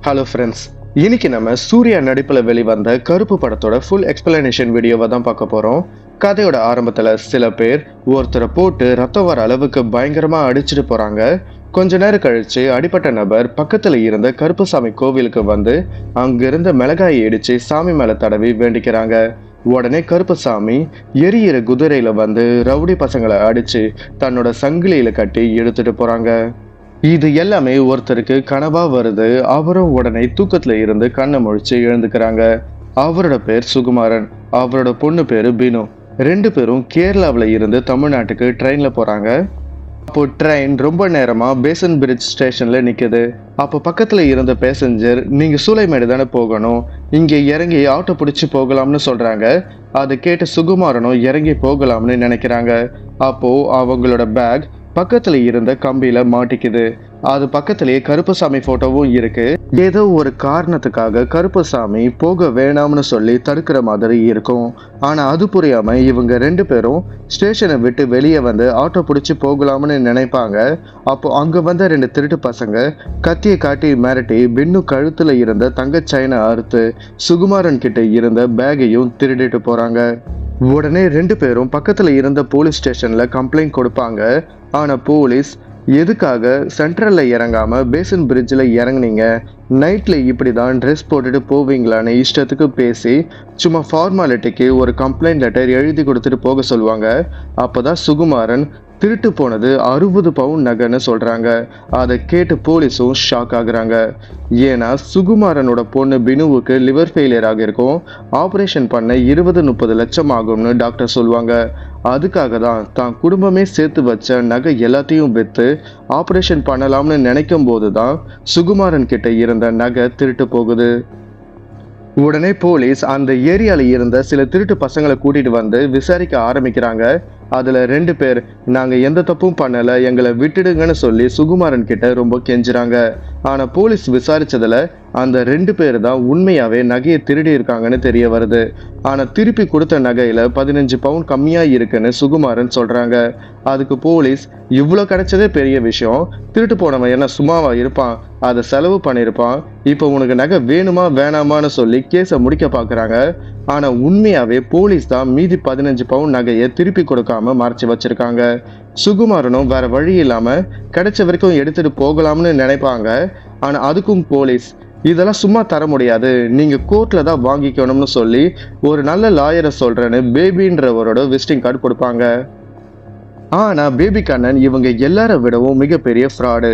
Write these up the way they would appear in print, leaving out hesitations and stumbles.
Hello friends, இன்னைக்கு நம்ம சூர்யா நடிப்பில் வெளிவந்த கருப்பு படத்தோட ஃபுல் எக்ஸ்பிளனேஷன் வீடியோவை தான் பார்க்க போகிறோம். கதையோட ஆரம்பத்தில் சில பேர் ஒருத்தரை போட்டு ரத்தம் வர அளவுக்கு பயங்கரமாக அடிச்சுட்டு போகிறாங்க. கொஞ்ச நேரம் கழிச்சு அடிப்பட்ட நபர் பக்கத்தில் இருந்த கருப்புசாமி கோவிலுக்கு வந்து அங்கிருந்த மிளகாயை இடிச்சு சாமி மேலே தடவி வேண்டிக்கிறாங்க. உடனே கருப்புசாமி எரியிற குதிரையில வந்து ரவுடி பசங்களை அடிச்சு தன்னோட சங்கிலியில கட்டி எடுத்துட்டு போறாங்க. இது எல்லாமே ஒருத்தருக்கு கனவா வருது. அவரும் உடனே தூக்கத்துல இருந்து கண்ணை முழிச்சு எழுந்துக்கிறாங்க. அவரோட பேர் சுகுமாரன், அவரோட பொண்ணு பேரு பினு. ரெண்டு பேரும் கேரளாவில் இருந்து தமிழ்நாட்டுக்கு ட்ரெயின்ல போறாங்க. அப்போ ட்ரெயின் ரொம்ப நேரமா பேசன் பிரிட்ஜ் ஸ்டேஷன்ல நிக்குது. அப்போ பக்கத்துல இருந்த பேசஞ்சர், நீங்க சூளைமேடு தானே போகணும், இங்க இறங்கி ஆட்டோ பிடிச்சி போகலாம்னு சொல்றாங்க. அதை கேட்டு சுகுமாரனும் இறங்கி போகலாம்னு நினைக்கிறாங்க. அப்போ அவங்களோட பேக் பக்கத்துல இருந்த கம்பியில மாட்டிக்குது. அது பக்கத்திலேயே கருப்புசாமி போட்டோவும் இருக்கு. ஏதோ ஒரு காரணத்துக்காக கருப்புசாமி போக வேணாம்னு சொல்லி தடுக்கிற மாதிரி இருக்கும். ஆனா அது புரியாம இவங்க ரெண்டு பேரும் ஸ்டேஷனை விட்டு வெளியே வந்து ஆட்டோ பிடிச்சி போகலாம்னு நினைப்பாங்க. அப்போ அங்க வந்த ரெண்டு திருட்டு பசங்க கத்தியை காட்டி மிரட்டி பின்னு கழுத்துல இருந்த தங்க செயினை அறுத்து சுகுமாரன் கிட்ட இருந்த பேகையும் திருடிட்டு போறாங்க. உடனே ரெண்டு பேரும் பக்கத்துல இருந்த போலீஸ் ஸ்டேஷன்ல கம்ப்ளைண்ட் கொடுப்பாங்க. ஆனா போலீஸ், எதுக்காக சென்ட்ரல்ல இறங்காம பேசன் பிரிட்ஜில் இறங்குனீங்க, நைட்ல இப்படிதான் ட்ரெஸ் போட்டுட்டு போவீங்களான்னு இஷ்டத்துக்கு பேசி சும்மா ஃபார்மாலிட்டிக்கு ஒரு கம்ப்ளைண்ட் லெட்டர் எழுதி கொடுத்துட்டு போக சொல்லுவாங்க. அப்பதான் சுகுமாரன் திருட்டு போனது 60 பவுன் நகைன்னு சொல்றாங்க. அதை கேட்டு போலீஸும் ஷாக் ஆகுறாங்க. ஏன்னா சுகுமாரனோட பொண்ணு பினுவுக்கு லிவர் ஃபெயிலியர் ஆகிருக்கும். ஆப்ரேஷன் பண்ண 20-30 லட்சம் ஆகும்னு டாக்டர் சொல்லுவாங்க. அதுக்காக தான் குடும்பமே சேர்த்து வச்ச நகை எல்லாத்தையும் விற்று ஆப்ரேஷன் பண்ணலாம்னு நினைக்கும் போதுதான் சுகுமாரன் கிட்ட இருந்த நகை திருட்டு போகுது. உடனே போலீஸ் அந்த ஏரியால இருந்த சில திருட்டு பசங்களை கூட்டிட்டு வந்து விசாரிக்க ஆரம்பிக்கிறாங்க. அதுல ரெண்டு பேர், நாங்க எந்த தப்பும் பண்ணல, எங்களை விட்டுடுங்கன்னு சொல்லி சுகுமாரன் கிட்ட ரொம்ப கெஞ்சுறாங்க. ஆனா போலீஸ் விசாரிச்சதுல அந்த ரெண்டு பேர் தான் உண்மையாவே நகையை திருடி இருக்காங்கன்னு தெரிய வருது. ஆனா திருப்பி கொடுத்த நகையில 15 பவுன் கம்மியா இருக்குன்னு சுகுமாரன் சொல்றாங்க. அதுக்கு போலீஸ், இவ்வளவு கிடைச்சதே பெரிய விஷயம், திருட்டு போனவன் என்ன சும்மாவா இருப்பான், அதை செலவு பண்ணிருப்பான், இப்போ உனக்கு நகை வேணுமா வேணாமான்னு சொல்லி கேஸை முடிக்க பாக்குறாங்க. ஆனா உண்மையாவே போலீஸ் தான் மீதி 15 பவுன் நகையை திருப்பி கொடுக்காம மறைச்சு வச்சிருக்காங்க. சுகுமாரனும் வேற வழி இல்லாம கிடைச்ச வரைக்கும் எடுத்துட்டு போகலாம்னு நினைப்பாங்க. ஆனா அதுக்கும் போலீஸ், இதெல்லாம் சும்மா தர முடியாது, நீங்க கோர்ட்ல தான் வாங்கிக்கணும்னு சொல்லி ஒரு நல்ல லாயரை சொல்றேன்னு பேபின்றவரோட விசிட்டிங் கார்டு கொடுப்பாங்க. ஆனா பேபி கண்ணன் இவங்க எல்லார விடவும் மிகப்பெரிய ஃப்ராடு.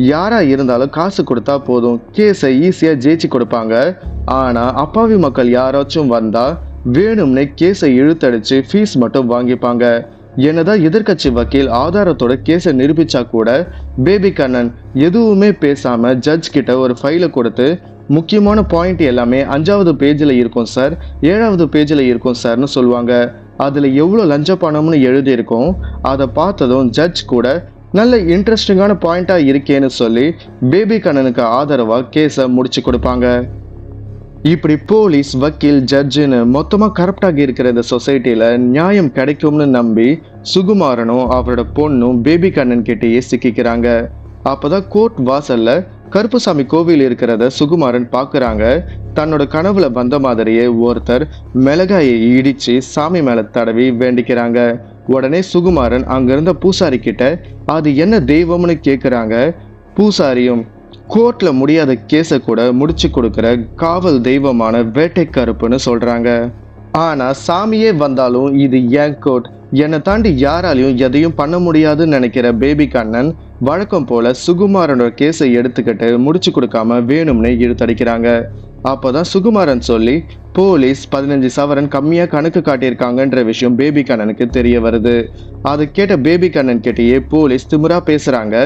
யாரா இருந்தாலும் காசு கொடுத்தா போதும், கேஸை ஈஸியா ஜெயிச்சு கொடுப்பாங்க. ஆனா அப்பாவி மக்கள் யாராச்சும் வந்தா வேணும்னே கேஸை இழுத்தடிச்சு ஃபீஸ் மட்டும் வாங்கிப்பாங்க. என்னதான் எதிர்கட்சி வக்கீல் ஆதாரத்தோட கேஸை நிரூபிச்சா கூட பேபி கண்ணன் எதுவுமே பேசாம ஜட்ஜ் கிட்ட ஒரு ஃபைலை கொடுத்து, முக்கியமான பாயிண்ட் எல்லாமே 5வது பேஜ்ல இருக்கும் சார், 7வது பேஜ்ல இருக்கும் சார்னு சொல்லுவாங்க. அதுல எவ்வளவு லஞ்ச பணம்னு எழுதி இருக்கும். அதை பார்த்ததும் ஜட்ஜ் கூட நல்ல இன்ட்ரெஸ்டிங்கான பாயிண்டா இருக்கேன்னு சொல்லி பேபி கண்ணனுக்கு ஆதரவா கேஸை முடிச்சு கொடுப்பாங்க. இப்படி போலீஸ், வக்கீல், ஜட்ஜுன்னு மொத்தமா கரப்டாகி இருக்கிற இந்த சொசைட்டில நியாயம் கிடைக்கும்னு நம்பி சுகுமாரனும் அவரோட பொண்ணும் பேபி கண்ணன் கிட்டேயே சிக்கிக்கிறாங்க. அப்பதான் கோர்ட் வாசல்ல கருப்புசாமி கோவில் இருக்கிறத சுகுமாரன் பாக்குறாங்க. தன்னோட கனவுல வந்த மாதிரியே ஒருத்தர் மிளகாயை இடிச்சு சாமி மேல தடவி வேண்டிக்கிறாங்க. உடனே சுகுமாரன் அங்கிருந்த பூசாரி கிட்ட அது என்ன தெய்வம்னு கேக்குறாங்க. பூசாரியும், கோர்ட்ல முடியாத கேஸை கூட முடிச்சு கொடுக்கிற காவல் தெய்வமான வேட்டை கருப்புன்னு சொல்றாங்க. ஆனா சாமியே வந்தாலும் இது ஏன் கோர்ட், என்னை தாண்டி யாராலையும் எதையும் பண்ண முடியாதுன்னு நினைக்கிற பேபி கண்ணன் வழக்கம் போல சுகுமாரனோட கேஸை எடுத்துக்கிட்டு முடிச்சு கொடுக்காம வேணும்னு இழுத்தடிக்கிறாங்க. அப்போதான் சுகுமாரன் சொல்லி போலீஸ் 15 சவரன் கம்மியா கணக்கு காட்டியிருக்காங்கன்ற விஷயம் பேபி கண்ணனுக்கு தெரிய வருது. அதை கேட்ட பேபி கண்ணன் கிட்டேயே போலீஸ் திமிரா பேசுறாங்க.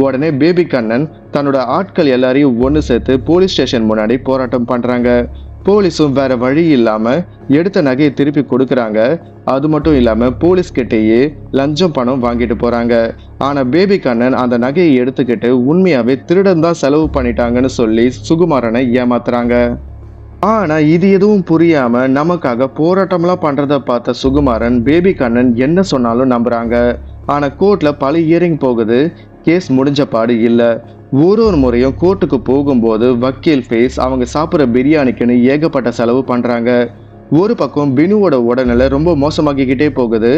உடனே பேபி கண்ணன் தன்னோட ஆட்கள் எல்லாரையும் ஒன்று சேர்த்து போலீஸ் ஸ்டேஷன் முன்னாடி போராட்டம் பண்றாங்க. போலீஸும் வேற வழி இல்லாம எடுத்த நகையை திருப்பி கொடுக்குறாங்க. அது மட்டும் இல்லாம போலீஸ் கிட்டேயே லஞ்சம் பணம் வாங்கிட்டு போறாங்க. ஆனா பேபி கண்ணன் அந்த நகையை எடுத்துக்கிட்டு உண்மையாவே திருடன் தான் செலவு பண்ணிட்டாங்கன்னு சொல்லி சுகுமாரனை ஏமாத்துறாங்க. ஆனா இது எதுவும் புரியாம நமக்காக போராட்டம்லாம் பண்றத பார்த்த சுகுமாரன் பேபி கண்ணன் என்ன சொன்னாலும் நம்புறாங்க. ஆனா கோர்ட்ல பல ஹியரிங் போகுது. கேஸ் முடிஞ்ச பாடு இல்லை. ஒரு முறையும் கோர்ட்டுக்கு போகும்போது வக்கீல் ஃபேஸ் அவங்க சாப்பிட்ற பிரியாணிக்குன்னு ஏகப்பட்ட செலவு பண்றாங்க. ஒரு பக்கம் பினுவோட உடல்நிலை ரொம்ப மோசமாகிக்கிட்டே போகுது.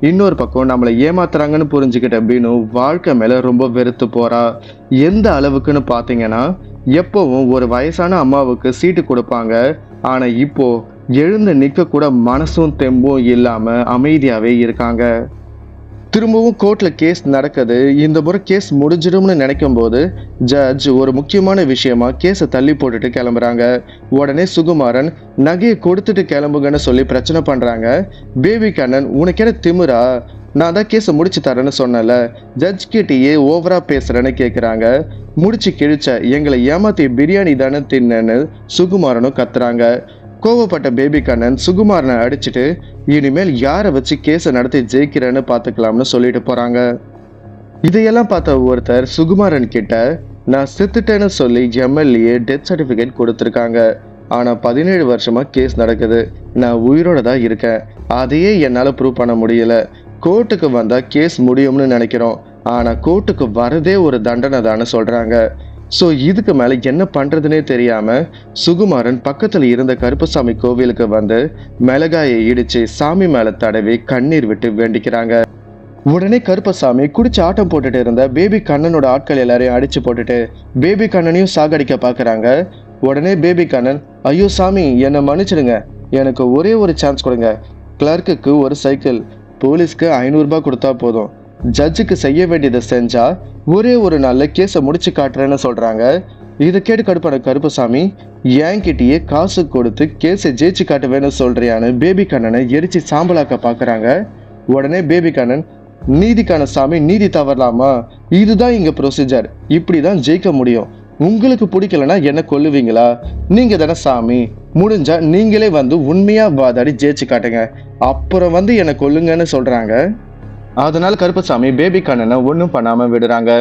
இன்னொரு பக்கம் நம்மளை ஏமாத்துறாங்கன்னு புரிஞ்சுக்கிட்ட பினு வாழ்க்கை மேல ரொம்ப வெறுத்து போறா. எந்த அளவுக்குன்னு பாத்தீங்கன்னா, எப்பவும் ஒரு வயசான அம்மாவுக்கு சீட்டு கொடுப்பாங்க. ஆனா இப்போ எழுந்து நிக்க கூட மனசும் தெம்பும் இல்லாம அமைதியாவே இருக்காங்க. திரும்பவும் கோர்ட்ல கேஸ் நடக்குது. இந்த முறை கேஸ் முடிஞ்சிடும்னு நினைக்கும் போது ஜட்ஜ் ஒரு முக்கியமான விஷயமா கேஸை தள்ளி போட்டுட்டு கிளம்புறாங்க. உடனே சுகுமாரன் நகையை கொடுத்துட்டு கிளம்புங்கன்னு சொல்லி பிரச்சனை பண்றாங்க. பேபி கண்ணன், உனக்கு என்ன திமிரா? நான் தான் கேஸை முடிச்சு தரேன்னு சொன்னல, ஜட்ஜ் கிட்டேயே ஓவரா பேசுறேன்னு கேக்குறாங்க. முடிச்சு கிழிச்ச, எங்களை ஏமாத்தி பிரியாணி தானே தின்னன்னு சுகுமாரனும் கத்துறாங்க. கோவப்பட்ட பேபி கண்ணன் சுகுமாரனை அடிச்சுட்டு, இனிமேல் யாரை வச்சு கேஸை நடத்தி ஜெயிக்கிறேன்னு பார்த்துக்கலாம்னு சொல்லிட்டு போறாங்க. இதையெல்லாம் பார்த்த ஒருத்தர் சுகுமாரன் கிட்ட, நான் செத்துட்டேன்னு சொல்லி எம்எல்ஏ டெத் சர்டிஃபிகேட் கொடுத்துருக்காங்க. ஆனா 17 வருஷமா கேஸ் நடக்குது. நான் உயிரோட தான் இருக்கேன். அதையே என்னால ப்ரூவ் பண்ண முடியல. கோர்ட்டுக்கு வந்தா கேஸ் முடியும்னு நினைக்கிறோம். ஆனா கோர்ட்டுக்கு வரதே ஒரு தண்டனை தானே சொல்றாங்க. ஸோ இதுக்கு மேலே என்ன பண்ணுறதுனே தெரியாமல் சுகுமாரன் பக்கத்தில் இருந்த கருப்பசாமி கோவிலுக்கு வந்து மிளகாயை இடித்து சாமி மேலே தடவி கண்ணீர் விட்டு வேண்டிக்கிறாங்க. உடனே கருப்பசாமி குடிச்சு ஆட்டம் போட்டுட்டு இருந்த பேபி கண்ணனோட ஆட்கள் எல்லாரையும் அடிச்சு போட்டுட்டு பேபி கண்ணனையும் சாகடிக்க பார்க்குறாங்க. உடனே பேபி கண்ணன், ஐயோ சாமி, என்னை மன்னிச்சிடுங்க, எனக்கு ஒரே ஒரு சான்ஸ் கொடுங்க. கிளர்க்குக்கு ஒரு சைக்கிள், போலீஸ்க்கு 500 ரூபாய் கொடுத்தா போதும். ஜட்ஜுக்கு செய்ய வேண்டியதை செஞ்சா ஒரே ஒரு நாள்ல கேஸை முடிச்சு காட்டுறேன்னு சொல்றாங்க. இதை கேட்டு கடுப்பான கருப்பசாமி, என்கிட்டயே காசு கொடுத்து கேஸை ஜெயிச்சு காட்டுவேன்னு சொல்றியான்னு பேபி கண்ணனை எரிச்சு சாம்பலாக்க பாக்குறாங்க. உடனே பேபி கண்ணன், நீதிக்கான சாமி நீதி தவறலாமா? இதுதான் இங்க ப்ரொசீஜர், இப்படிதான் ஜெயிக்க முடியும். உங்களுக்கு பிடிக்கலன்னா என்ன கொல்லுவீங்களா? நீங்க தானே சாமி, முடிஞ்சா நீங்களே வந்து உண்மையா வாதாடி ஜெயிச்சு காட்டுங்க, அப்புறம் வந்து என்னை கொல்லுங்கன்னு சொல்றாங்க. அதனால கருப்பசாமி பேபி கண்ணனை ஒன்றும் பண்ணாம விடுறாங்க.